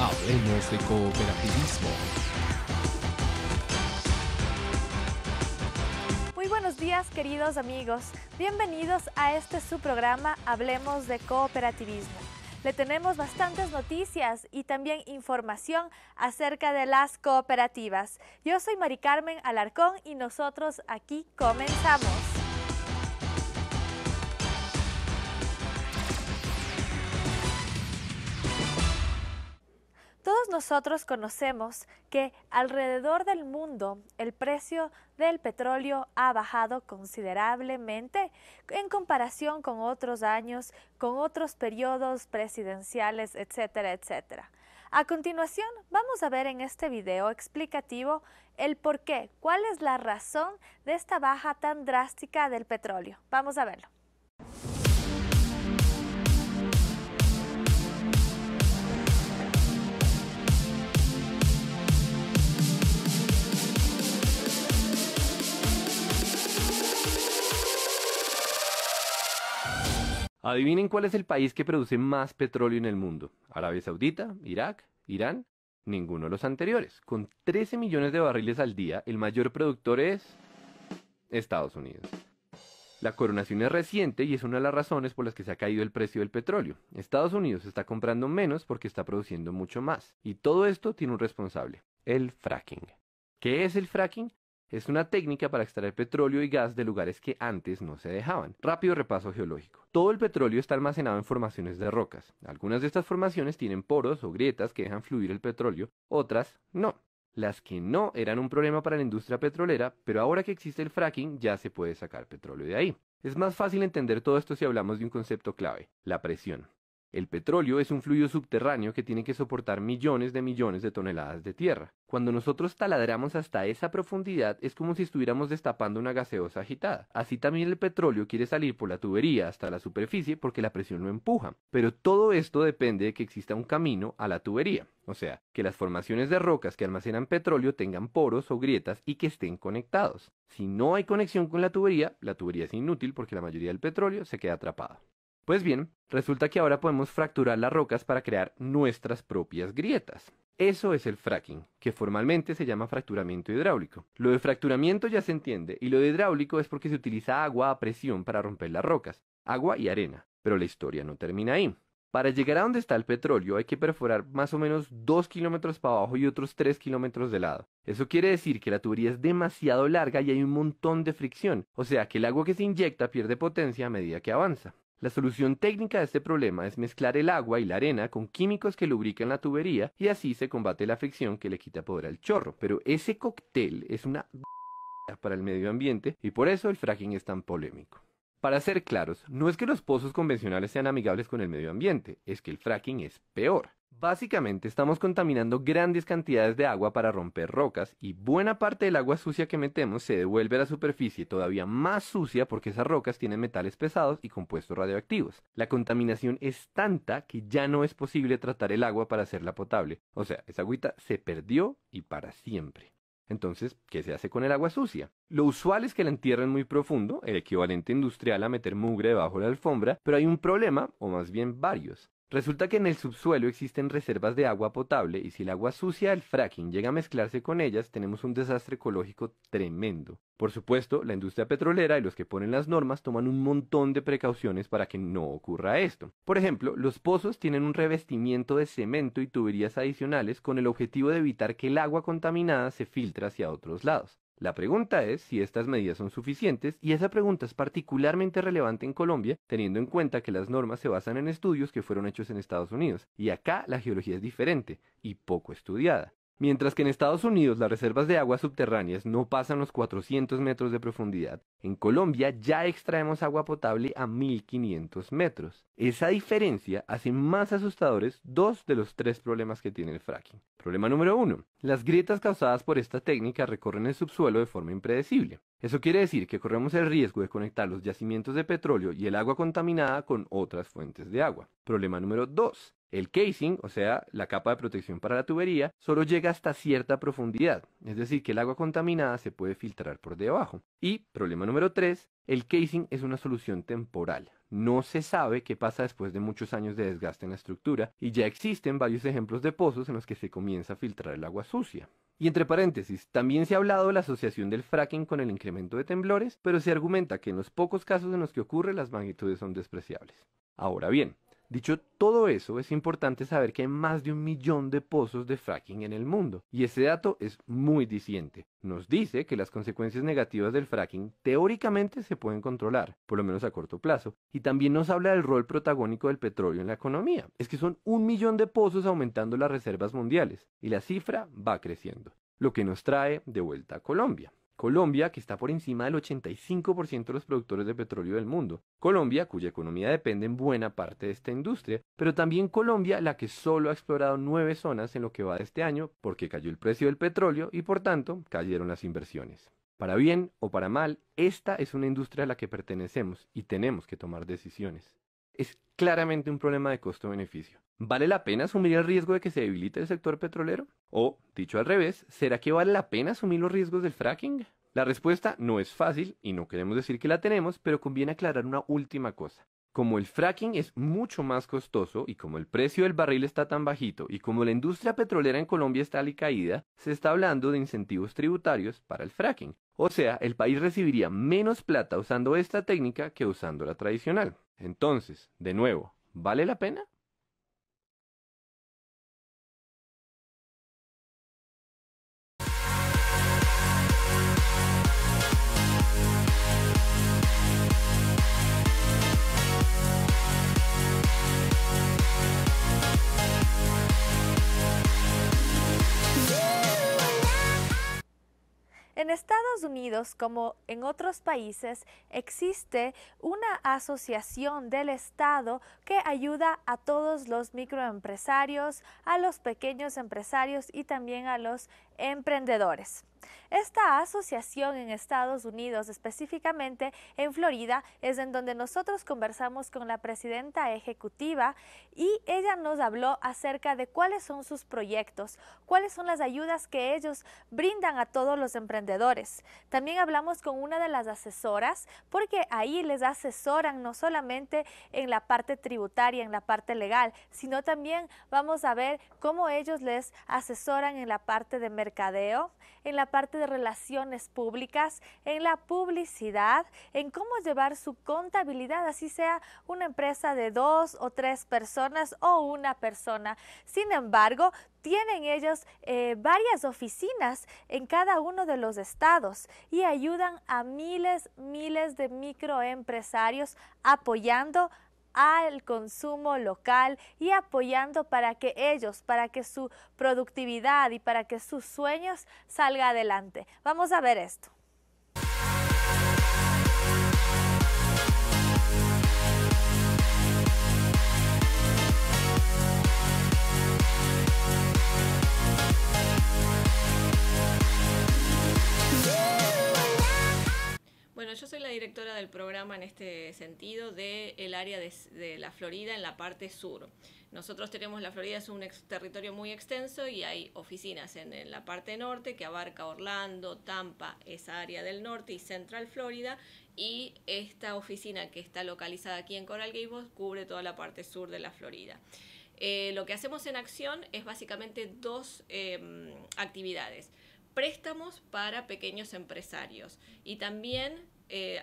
Hablemos de cooperativismo. Muy buenos días, queridos amigos. Bienvenidos a este su programa Hablemos de Cooperativismo. Le tenemos bastantes noticias y también información acerca de las cooperativas. Yo soy Mari Carmen Alarcón y nosotros aquí comenzamos. Todos nosotros conocemos que alrededor del mundo el precio del petróleo ha bajado considerablemente en comparación con otros años, con otros periodos presidenciales, etcétera, etcétera. A continuación, vamos a ver en este video explicativo el por qué, cuál es la razón de esta baja tan drástica del petróleo. Vamos a verlo. Adivinen cuál es el país que produce más petróleo en el mundo. ¿Arabia Saudita? ¿Irak? ¿Irán? Ninguno de los anteriores. Con 13 millones de barriles al día, el mayor productor es Estados Unidos. La coronación es reciente y es una de las razones por las que se ha caído el precio del petróleo. Estados Unidos está comprando menos porque está produciendo mucho más. Y todo esto tiene un responsable: el fracking. ¿Qué es el fracking? Es una técnica para extraer petróleo y gas de lugares que antes no se dejaban. Rápido repaso geológico. Todo el petróleo está almacenado en formaciones de rocas. Algunas de estas formaciones tienen poros o grietas que dejan fluir el petróleo, otras no. Las que no eran un problema para la industria petrolera, pero ahora que existe el fracking ya se puede sacar petróleo de ahí. Es más fácil entender todo esto si hablamos de un concepto clave: la presión. El petróleo es un fluido subterráneo que tiene que soportar millones de toneladas de tierra. Cuando nosotros taladramos hasta esa profundidad es como si estuviéramos destapando una gaseosa agitada. Así también el petróleo quiere salir por la tubería hasta la superficie porque la presión lo empuja. Pero todo esto depende de que exista un camino a la tubería. O sea, que las formaciones de rocas que almacenan petróleo tengan poros o grietas y que estén conectados. Si no hay conexión con la tubería es inútil porque la mayoría del petróleo se queda atrapado. Pues bien, resulta que ahora podemos fracturar las rocas para crear nuestras propias grietas. Eso es el fracking, que formalmente se llama fracturamiento hidráulico. Lo de fracturamiento ya se entiende, y lo de hidráulico es porque se utiliza agua a presión para romper las rocas, agua y arena. Pero la historia no termina ahí. Para llegar a donde está el petróleo hay que perforar más o menos 2 kilómetros para abajo y otros 3 kilómetros de lado. Eso quiere decir que la tubería es demasiado larga y hay un montón de fricción, o sea que el agua que se inyecta pierde potencia a medida que avanza. La solución técnica de este problema es mezclar el agua y la arena con químicos que lubrican la tubería y así se combate la fricción que le quita poder al chorro. Pero ese cóctel es una para el medio ambiente y por eso el fracking es tan polémico. Para ser claros, no es que los pozos convencionales sean amigables con el medio ambiente, es que el fracking es peor. Básicamente estamos contaminando grandes cantidades de agua para romper rocas y buena parte del agua sucia que metemos se devuelve a la superficie todavía más sucia porque esas rocas tienen metales pesados y compuestos radioactivos. La contaminación es tanta que ya no es posible tratar el agua para hacerla potable. O sea, esa agüita se perdió y para siempre. Entonces, ¿qué se hace con el agua sucia? Lo usual es que la entierren muy profundo, el equivalente industrial a meter mugre debajo de la alfombra, pero hay un problema, o más bien varios. Resulta que en el subsuelo existen reservas de agua potable y si el agua sucia del fracking llega a mezclarse con ellas, tenemos un desastre ecológico tremendo. Por supuesto, la industria petrolera y los que ponen las normas toman un montón de precauciones para que no ocurra esto. Por ejemplo, los pozos tienen un revestimiento de cemento y tuberías adicionales con el objetivo de evitar que el agua contaminada se filtre hacia otros lados. La pregunta es si estas medidas son suficientes y esa pregunta es particularmente relevante en Colombia, teniendo en cuenta que las normas se basan en estudios que fueron hechos en Estados Unidos, y acá la geología es diferente y poco estudiada. Mientras que en Estados Unidos las reservas de aguas subterráneas no pasan los 400 metros de profundidad, en Colombia ya extraemos agua potable a 1500 metros. Esa diferencia hace más asustadores dos de los tres problemas que tiene el fracking. Problema número 1. Las grietas causadas por esta técnica recorren el subsuelo de forma impredecible. Eso quiere decir que corremos el riesgo de conectar los yacimientos de petróleo y el agua contaminada con otras fuentes de agua. Problema número 2. El casing, o sea, la capa de protección para la tubería, solo llega hasta cierta profundidad, es decir, que el agua contaminada se puede filtrar por debajo. Y, problema número 3, el casing es una solución temporal, No se sabe qué pasa después de muchos años de desgaste en la estructura y ya existen varios ejemplos de pozos en los que se comienza a filtrar el agua sucia. Y entre paréntesis, también se ha hablado de la asociación del fracking con el incremento de temblores, pero se argumenta que en los pocos casos en los que ocurre las magnitudes son despreciables. Ahora bien, dicho todo eso, es importante saber que hay más de 1 millón de pozos de fracking en el mundo, y ese dato es muy diciente. Nos dice que las consecuencias negativas del fracking teóricamente se pueden controlar, por lo menos a corto plazo, y también nos habla del rol protagónico del petróleo en la economía. Es que son 1 millón de pozos aumentando las reservas mundiales, y la cifra va creciendo, lo que nos trae de vuelta a Colombia. Colombia, que está por encima del 85% de los productores de petróleo del mundo. Colombia, cuya economía depende en buena parte de esta industria, pero también Colombia, la que solo ha explorado 9 zonas en lo que va de este año porque cayó el precio del petróleo y por tanto cayeron las inversiones. Para bien o para mal, esta es una industria a la que pertenecemos y tenemos que tomar decisiones. Es claramente un problema de costo-beneficio. ¿Vale la pena asumir el riesgo de que se debilite el sector petrolero? O, dicho al revés, ¿será que vale la pena asumir los riesgos del fracking? La respuesta no es fácil y no queremos decir que la tenemos, pero conviene aclarar una última cosa. Como el fracking es mucho más costoso y como el precio del barril está tan bajito y como la industria petrolera en Colombia está alicaída, se está hablando de incentivos tributarios para el fracking. O sea, el país recibiría menos plata usando esta técnica que usando la tradicional. Entonces, de nuevo, ¿vale la pena? En Estados Unidos, como en otros países, existe una asociación del Estado que ayuda a todos los microempresarios, a los pequeños empresarios y también a los emprendedores. Esta asociación en Estados Unidos, específicamente en Florida, es en donde nosotros conversamos con la presidenta ejecutiva y ella nos habló acerca de cuáles son sus proyectos, cuáles son las ayudas que ellos brindan a todos los emprendedores. También hablamos con una de las asesoras porque ahí les asesoran no solamente en la parte tributaria, en la parte legal, sino también vamos a ver cómo ellos les asesoran en la parte de mercadeo, en la parte de relaciones públicas, en la publicidad, en cómo llevar su contabilidad, así sea una empresa de 2 o 3 personas o una persona. Sin embargo, tienen ellos varias oficinas en cada uno de los estados y ayudan a miles de microempresarios apoyando al consumo local y apoyando para que ellos, para que su productividad y para que sus sueños salga adelante. Vamos a ver esto. Bueno, yo soy la directora del programa en este sentido del área de la Florida en la parte sur. Nosotros tenemos, la Florida es un territorio muy extenso y hay oficinas en la parte norte que abarca Orlando, Tampa, esa área del norte y Central Florida, y esta oficina que está localizada aquí en Coral Gables cubre toda la parte sur de la Florida. Lo que hacemos en acción es básicamente dos actividades. Préstamos para pequeños empresarios y también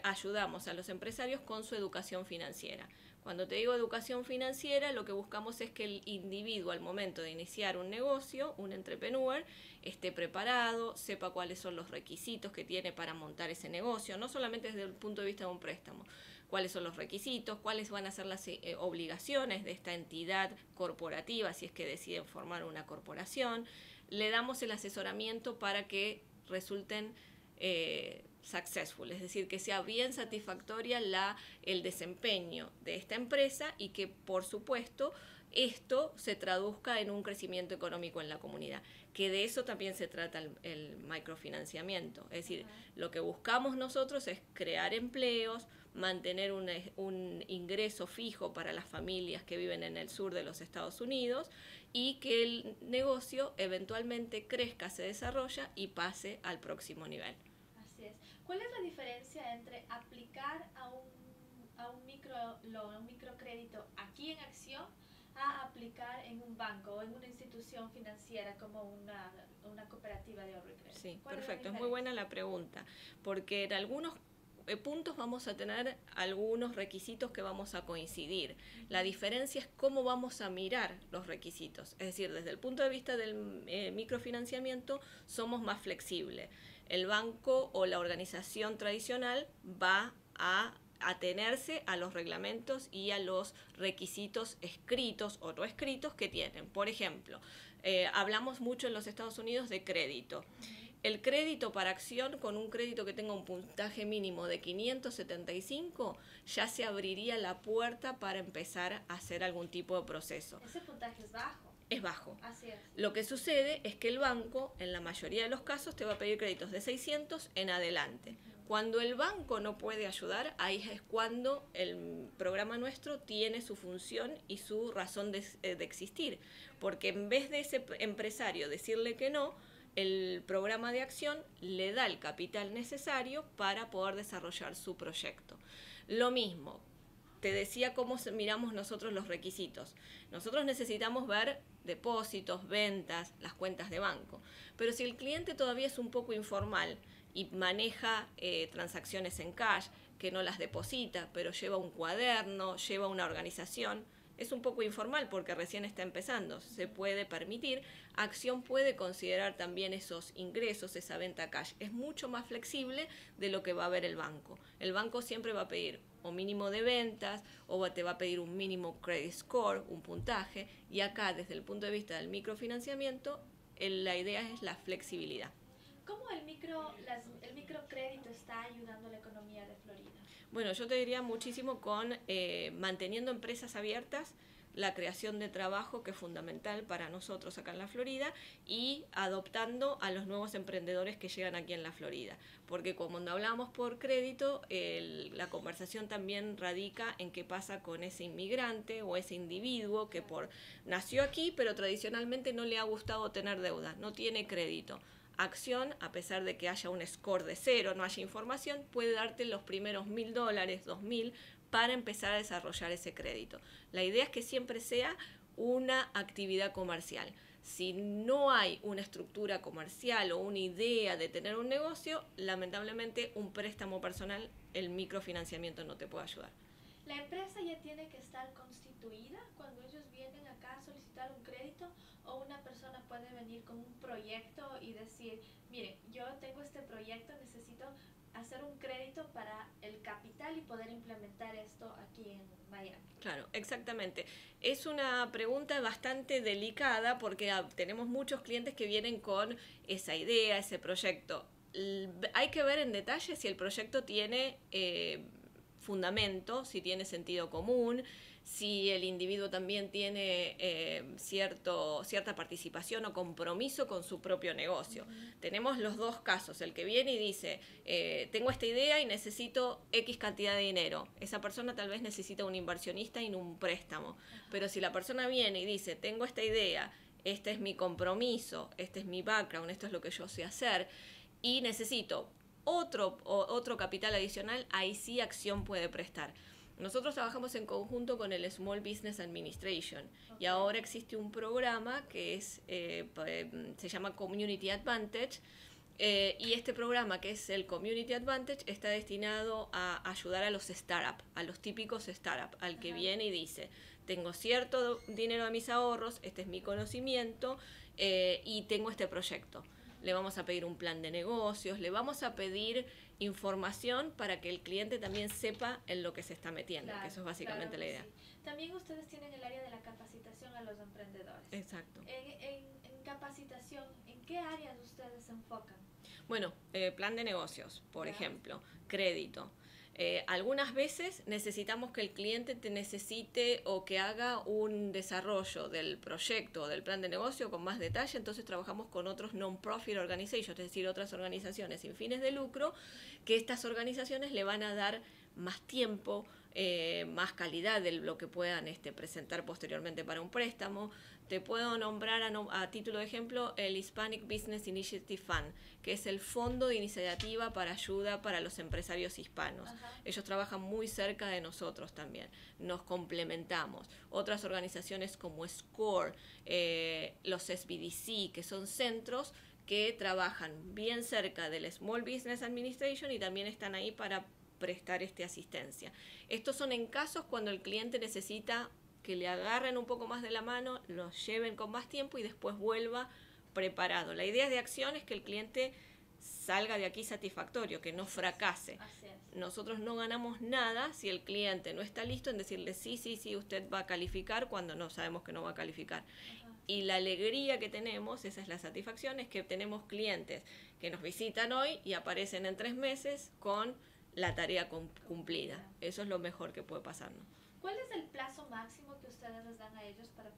ayudamos a los empresarios con su educación financiera. Cuando te digo educación financiera, lo que buscamos es que el individuo al momento de iniciar un negocio, un entrepreneur, esté preparado, sepa cuáles son los requisitos que tiene para montar ese negocio, no solamente desde el punto de vista de un préstamo, cuáles son los requisitos, cuáles van a ser las obligaciones de esta entidad corporativa si es que deciden formar una corporación. Le damos el asesoramiento para que resulten successful, es decir, que sea bien satisfactoria el desempeño de esta empresa y que, por supuesto, esto se traduzca en un crecimiento económico en la comunidad, que de eso también se trata el microfinanciamiento. Es decir, lo que buscamos nosotros es crear empleos, mantener un ingreso fijo para las familias que viven en el sur de los Estados Unidos y que el negocio eventualmente crezca, se desarrolla y pase al próximo nivel. Así es. ¿Cuál es la diferencia entre aplicar a un microcrédito aquí en acción a aplicar en un banco o en una institución financiera como una cooperativa de ahorro y crédito? Sí, ¿Cuál perfecto, es es muy buena la pregunta, porque en algunos puntos vamos a tener algunos requisitos que vamos a coincidir. La diferencia es cómo vamos a mirar los requisitos. Es decir, desde el punto de vista del microfinanciamiento somos más flexibles. El banco o la organización tradicional va a atenerse a los reglamentos y a los requisitos escritos o no escritos que tienen. Por ejemplo, hablamos mucho en los Estados Unidos de crédito. El crédito para acción, con un crédito que tenga un puntaje mínimo de 575, ya se abriría la puerta para empezar a hacer algún tipo de proceso. Ese puntaje es bajo. Es bajo. Así es. Lo que sucede es que el banco, en la mayoría de los casos, te va a pedir créditos de 600 en adelante. Cuando el banco no puede ayudar, ahí es cuando el programa nuestro tiene su función y su razón de existir. Porque en vez de ese empresario decirle que no, el programa de acción le da el capital necesario para poder desarrollar su proyecto. Lo mismo, te decía cómo miramos nosotros los requisitos. Nosotros necesitamos ver depósitos, ventas, las cuentas de banco. Pero si el cliente todavía es un poco informal y maneja transacciones en cash, que no las deposita, pero lleva un cuaderno, lleva una organización, es un poco informal porque recién está empezando, se puede permitir. Acción puede considerar también esos ingresos, esa venta cash. Es mucho más flexible de lo que va a ver el banco. El banco siempre va a pedir o mínimo de ventas o te va a pedir un mínimo credit score, un puntaje. Y acá, desde el punto de vista del microfinanciamiento, la idea es la flexibilidad. ¿Cómo el microcrédito está ayudando a la economía de Florida? Bueno, yo te diría muchísimo con manteniendo empresas abiertas, la creación de trabajo, que es fundamental para nosotros acá en la Florida, y adoptando a los nuevos emprendedores que llegan aquí en la Florida. Porque cuando hablamos por crédito, la conversación también radica en qué pasa con ese inmigrante o ese individuo que nació aquí, pero tradicionalmente no le ha gustado tener deuda, no tiene crédito. Acción, a pesar de que haya un score de 0, no haya información, puede darte los primeros $1.000, $2.000 para empezar a desarrollar ese crédito. La idea es que siempre sea una actividad comercial. Si no hay una estructura comercial o una idea de tener un negocio, lamentablemente un préstamo personal, el microfinanciamiento no te puede ayudar. ¿La empresa ya tiene que estar constituida cuando ellos vienen acá a solicitar un crédito, o una persona puede venir con un proyecto y decir, mire, yo tengo este proyecto, necesito hacer un crédito para el capital y poder implementar esto aquí en Miami? Claro, exactamente. Es una pregunta bastante delicada porque tenemos muchos clientes que vienen con esa idea, ese proyecto. Hay que ver en detalle si el proyecto tiene fundamento, si tiene sentido común, si el individuo también tiene cierta participación o compromiso con su propio negocio. Tenemos los dos casos, el que viene y dice, tengo esta idea y necesito X cantidad de dinero. Esa persona tal vez necesita un inversionista y no un préstamo. Pero si la persona viene y dice, tengo esta idea, este es mi compromiso, este es mi background, esto es lo que yo sé hacer, y necesito otro capital adicional, ahí sí Acción puede prestar. Nosotros trabajamos en conjunto con el Small Business Administration y ahora existe un programa que se llama Community Advantage, y este programa, que es el Community Advantage, está destinado a ayudar a los startups, a los típicos startups, al que viene y dice, tengo cierto dinero de mis ahorros, este es mi conocimiento y tengo este proyecto. Le vamos a pedir un plan de negocios, le vamos a pedir información para que el cliente también sepa en lo que se está metiendo, claro, que eso es básicamente la idea. Sí. También ustedes tienen el área de la capacitación a los emprendedores. Exacto. En capacitación, ¿en qué áreas ustedes se enfocan? Bueno, plan de negocios, por ejemplo, crédito. Algunas veces necesitamos que el cliente te necesite o que haga un desarrollo del proyecto o del plan de negocio con más detalle, entonces trabajamos con otros non-profit organizations, es decir, otras organizaciones sin fines de lucro, que estas organizaciones le van a dar más tiempo, más calidad de lo que puedan presentar posteriormente para un préstamo. Te puedo nombrar a título de ejemplo el Hispanic Business Initiative Fund, que es el fondo de iniciativa para ayuda para los empresarios hispanos. Ellos trabajan muy cerca de nosotros también, nos complementamos. Otras organizaciones como SCORE, los SBDC, que son centros que trabajan bien cerca del Small Business Administration y también están ahí para prestar asistencia. Estos son en casos cuando el cliente necesita que le agarren un poco más de la mano, los lleven con más tiempo y después vuelva preparado. La idea de acción es que el cliente salga de aquí satisfactorio, que no fracase. Nosotros no ganamos nada si el cliente no está listo en decirle sí, usted va a calificar cuando no sabemos que no va a calificar. Y la alegría que tenemos, esa es la satisfacción, es que tenemos clientes que nos visitan hoy y aparecen en 3 meses con la tarea cumplida. Eso es lo mejor que puede pasarnos. ¿Cuál es el plazo máximo que ustedes les dan a ellos para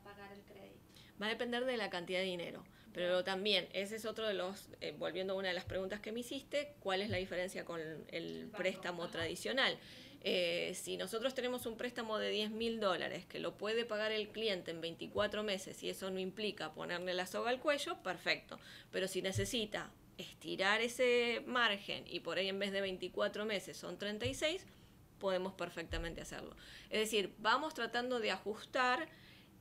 pagar el crédito? Va a depender de la cantidad de dinero, pero también ese es otro de los, volviendo a una de las preguntas que me hiciste, ¿cuál es la diferencia con el préstamo tradicional? Si nosotros tenemos un préstamo de $10.000 que lo puede pagar el cliente en 24 meses y eso no implica ponerle la soga al cuello, perfecto, pero si necesita estirar ese margen y por ahí en vez de 24 meses son 36, podemos perfectamente hacerlo. Es decir, vamos tratando de ajustar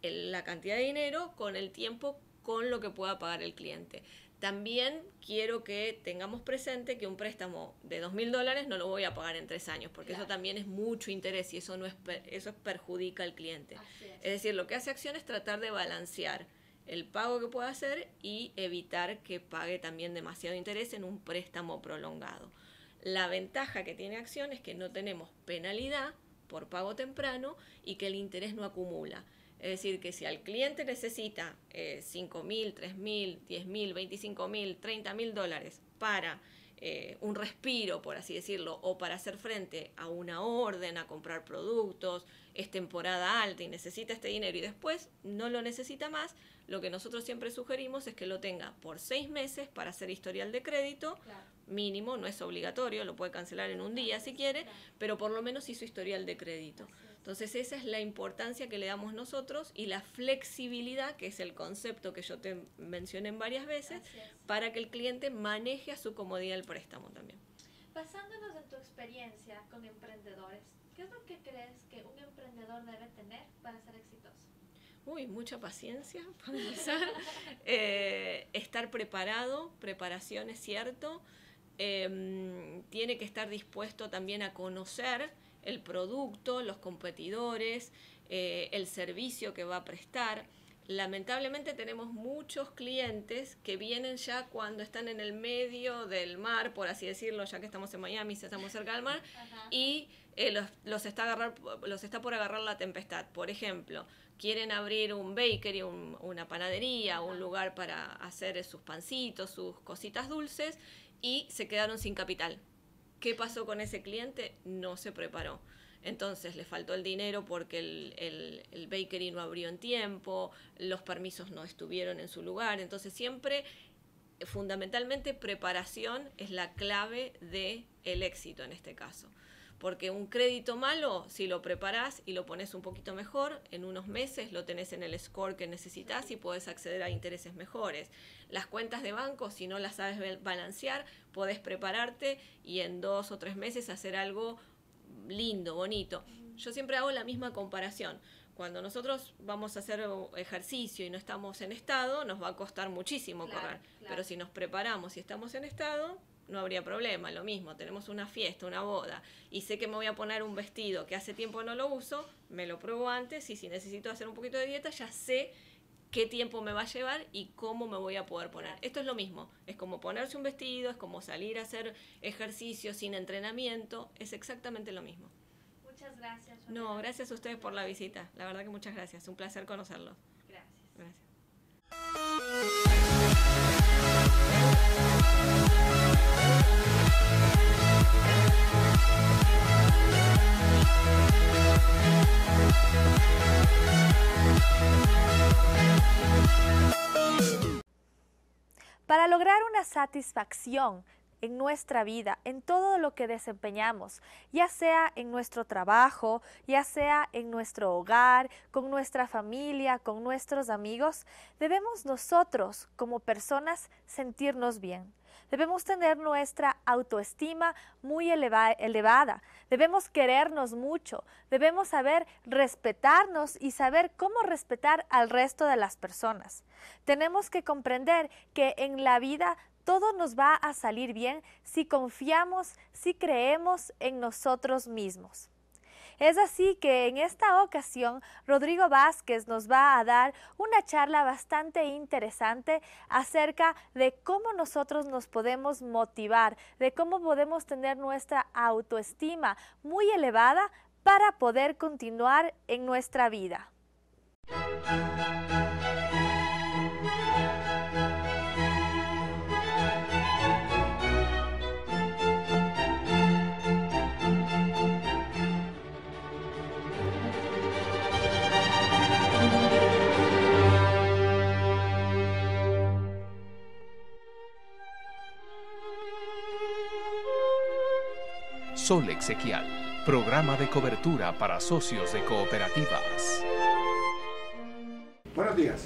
la cantidad de dinero con el tiempo, con lo que pueda pagar el cliente. También quiero que tengamos presente que un préstamo de $2.000 no lo voy a pagar en 3 años, porque eso también es mucho interés y eso perjudica al cliente. Es decir, lo que hace Acción es tratar de balancear el pago que pueda hacer y evitar que pague también demasiado interés en un préstamo prolongado. La ventaja que tiene Acción es que no tenemos penalidad por pago temprano y que el interés no acumula. Es decir, que si al cliente necesita $5.000, $3.000, $10.000, $25.000, $30.000 para un respiro, por así decirlo, o para hacer frente a una orden, a comprar productos, es temporada alta y necesita este dinero y después no lo necesita más, lo que nosotros siempre sugerimos es que lo tenga por 6 meses para hacer historial de crédito, mínimo, no es obligatorio, lo puede cancelar en un día si quiere, pero por lo menos hizo historial de crédito. Entonces esa es la importancia que le damos nosotros y la flexibilidad, que es el concepto que yo te mencioné varias veces, para que el cliente maneje a su comodidad el préstamo también. Basándonos en tu experiencia con emprendedores, ¿qué es lo que crees que un emprendedor debe tener para ser exitoso? Mucha paciencia para empezar, estar preparado, preparación es cierto, tiene que estar dispuesto también a conocer el producto, los competidores, el servicio que va a prestar. Lamentablemente tenemos muchos clientes que vienen ya cuando están en el medio del mar, por así decirlo, ya que estamos en Miami, si estamos cerca del mar, y los está por agarrar la tempestad. Por ejemplo, quieren abrir un bakery, una panadería, un lugar para hacer sus pancitos, sus cositas dulces, y se quedaron sin capital. ¿Qué pasó con ese cliente? No se preparó. Entonces le faltó el dinero porque el bakery no abrió en tiempo, los permisos no estuvieron en su lugar. Entonces siempre, fundamentalmente, preparación es la clave del éxito en este caso. Porque un crédito malo, si lo preparás y lo pones un poquito mejor, en unos meses lo tenés en el score que necesitas y podés acceder a intereses mejores. Las cuentas de banco, si no las sabes balancear, podés prepararte y en 2 o 3 meses hacer algo lindo, bonito. Yo siempre hago la misma comparación. Cuando nosotros vamos a hacer ejercicio y no estamos en estado, nos va a costar muchísimo correr. Pero si nos preparamos y estamos en estado, no habría problema. Lo mismo, tenemos una fiesta, una boda, y sé que me voy a poner un vestido que hace tiempo no lo uso, me lo pruebo antes, y si necesito hacer un poquito de dieta, ya sé qué tiempo me va a llevar y cómo me voy a poder poner. Esto es lo mismo, es como ponerse un vestido, es como salir a hacer ejercicio sin entrenamiento, es exactamente lo mismo. Muchas gracias. No, gracias a ustedes por la visita, la verdad que muchas gracias, un placer conocerlos. Gracias. Para lograr una satisfacción en nuestra vida, en todo lo que desempeñamos, ya sea en nuestro trabajo, ya sea en nuestro hogar, con nuestra familia, con nuestros amigos, debemos nosotros como personas sentirnos bien. Debemos tener nuestra autoestima muy elevada. Debemos querernos mucho. Debemos saber respetarnos y saber cómo respetar al resto de las personas. Tenemos que comprender que en la vida todo nos va a salir bien si confiamos, si creemos en nosotros mismos. Es así que en esta ocasión Rodrigo Vázquez nos va a dar una charla bastante interesante acerca de cómo nosotros nos podemos motivar, de cómo podemos tener nuestra autoestima muy elevada para poder continuar en nuestra vida. Sol Exequial, programa de cobertura para socios de cooperativas. Buenos días.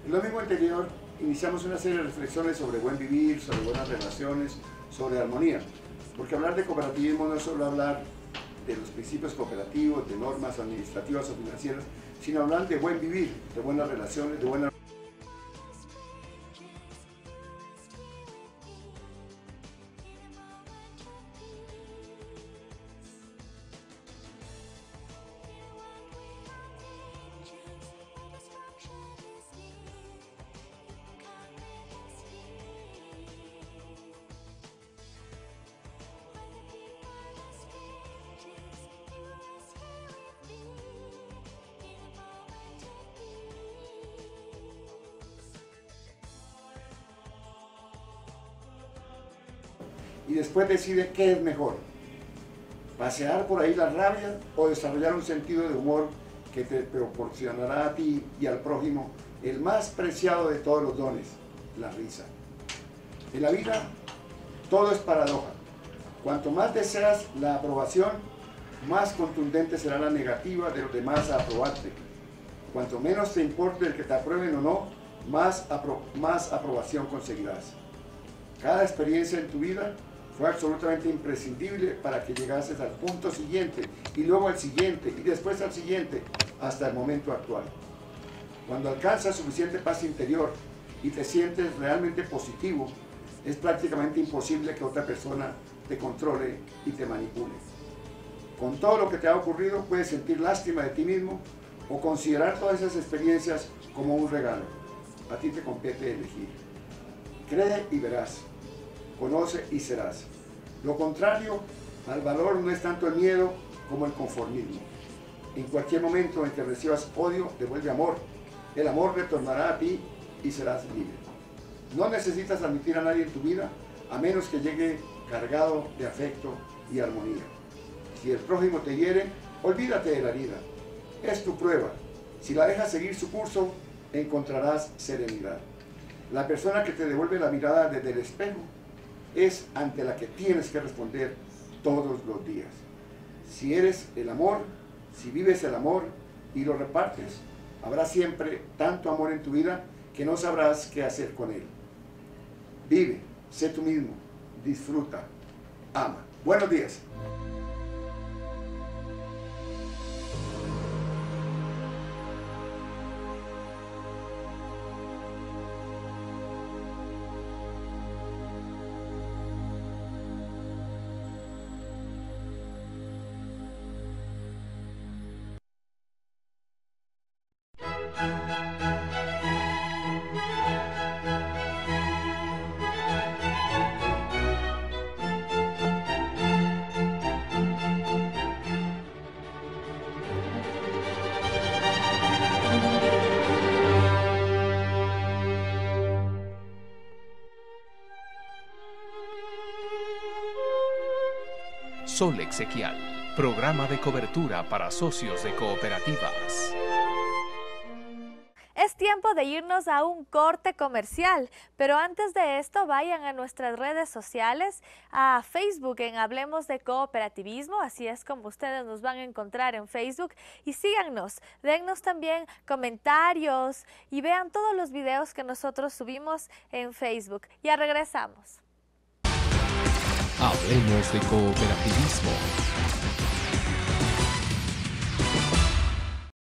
En el domingo anterior iniciamos una serie de reflexiones sobre buen vivir, sobre buenas relaciones, sobre armonía. Porque hablar de cooperativismo no es solo hablar de los principios cooperativos, de normas administrativas o financieras, sino hablar de buen vivir, de buenas relaciones, de buenas... Y después decide qué es mejor, pasear por ahí la rabia o desarrollar un sentido de humor que te proporcionará a ti y al prójimo el más preciado de todos los dones, la risa. En la vida todo es paradoja. Cuanto más deseas la aprobación, más contundente será la negativa de los demás a aprobarte. Cuanto menos te importe el que te aprueben o no, más aprobación conseguirás. Cada experiencia en tu vida fue absolutamente imprescindible para que llegases al punto siguiente, y luego al siguiente, y después al siguiente, hasta el momento actual. Cuando alcanzas suficiente paz interior y te sientes realmente positivo, es prácticamente imposible que otra persona te controle y te manipule. Con todo lo que te ha ocurrido, puedes sentir lástima de ti mismo o considerar todas esas experiencias como un regalo. A ti te compete elegir. Cree y verás. Conoce y serás. Lo contrario al valor no es tanto el miedo como el conformismo. En cualquier momento en que recibas odio, devuelve amor. El amor retornará a ti y serás libre. No necesitas admitir a nadie en tu vida a menos que llegue cargado de afecto y armonía. Si el prójimo te hiere, olvídate de la herida. Es tu prueba. Si la dejas seguir su curso, encontrarás serenidad. La persona que te devuelve la mirada desde el espejo es ante la que tienes que responder todos los días. Si eres el amor, si vives el amor y lo repartes, habrá siempre tanto amor en tu vida que no sabrás qué hacer con él. Vive, sé tú mismo, disfruta, ama. Buenos días. Sol Exequial, programa de cobertura para socios de cooperativas. Es tiempo de irnos a un corte comercial, pero antes de esto vayan a nuestras redes sociales, a Facebook en Hablemos de Cooperativismo, así es como ustedes nos van a encontrar en Facebook, y síganos, dennos también comentarios y vean todos los videos que nosotros subimos en Facebook. Ya regresamos. Hablemos de cooperativismo.